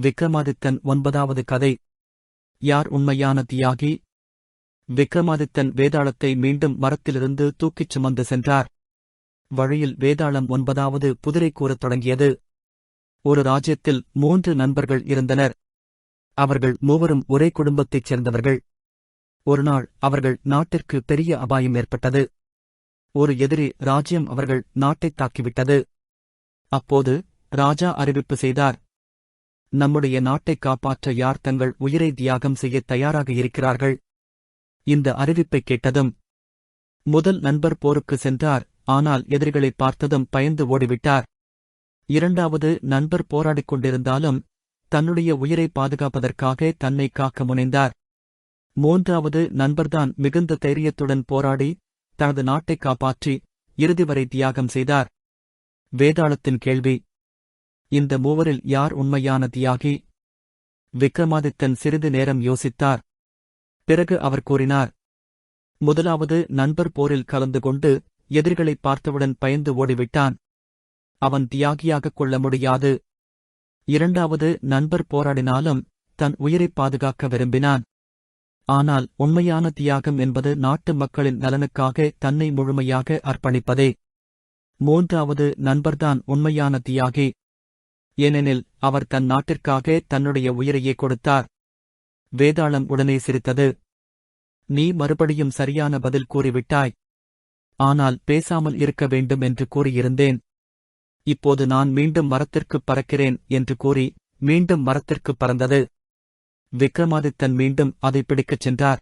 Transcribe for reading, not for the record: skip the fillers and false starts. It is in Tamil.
விக்ரமாதித்தன் 9வது கதை. யார் உண்மையான தியாகி? விக்ரமாதித்தன் வேதாளத்தை மீண்டும் மரத்திலிருந்து தூக்கிச் சுமந்து சென்றார். வழியில் வேதாளம் 9வது புதிரை கூறத் தொடங்கியது. ஒரு ராஜ்யத்தில் 3 நண்பர்கள் இருந்தனர். அவர்கள் மூவரும் ஒரே குடும்பத்தைச் சேர்ந்தவர்கள். ஒருநாள் அவர்கள் நாட்டிற்கு பெரிய அபாயம் ஏற்பட்டது. ஒரு எதிரி ராஜ்யம் அவர்கள் நாட்டைத் தாக்கிவிட்டது. அப்போது ராஜா அறிவிப்பு செய்தார். நம்முடைய நாட்டைக் காப்பாற்ற யார் தங்கள் உயிரை தியாகம் செய்யத் தயாராக இருக்கிறார்கள்? இந்த அறிவிப்பைக் கேட்டதும் முதல் நண்பர் போருக்கு சென்றார். ஆனால் எதிரிகளைப் பார்த்ததும் பயந்து ஓடிவிட்டார். 2வது நண்பர் போராடிக் கொண்டிருந்தாலும் தன்னுடைய உயிரை பாதுகாப்பதற்காக தன்னை காக்க முனைந்தார். 3வது நண்பர்தான் மிகுந்த தைரியத்துடன் போராடி தனது நாட்டைக் காப்பாற்றி இறுதி வரை தியாகம் செய்தார். வேதாளத்தின் கேள்வி: இந்த மூவரில் யார் உண்மையான தியாகி? விக்ரமாதித்தன் சிறிது நேரம் யோசித்தார். பிறகு அவர் கூறினார்: முதலாவது நண்பர் போரில் கலந்து கொண்டு எதிரிகளைப் பார்த்தவுடன் பயந்து ஓடிவிட்டான். அவன் தியாகியாகக் கொள்ள முடியாது. 2வது நண்பர் போராடினாலும் தன் உயிரைப் பாதுகாக்க விரும்பினான். ஆனால் உண்மையான தியாகம் என்பது நாட்டு மக்களின் நலனுக்காக தன்னை முழுமையாக அர்ப்பணிப்பதே. 3வது நண்பர்தான் உண்மையான தியாகி. ஏனெனில் அவர் தன் நாட்டிற்காக தன்னுடைய உயிரையே கொடுத்தார். வேதாளம் உடனே சிரித்தது. நீ மறுபடியும் சரியான பதில் கூறிவிட்டாய். ஆனால் பேசாமல் இருக்க வேண்டும் என்று கூறியிருந்தேன். இப்போது நான் மீண்டும் மரத்திற்குப் பறக்கிறேன் என்று கூறி மீண்டும் மரத்திற்குப் பறந்தது. விக்ரமாதித்தன் மீண்டும் அதை பிடிக்கச் சென்றார்.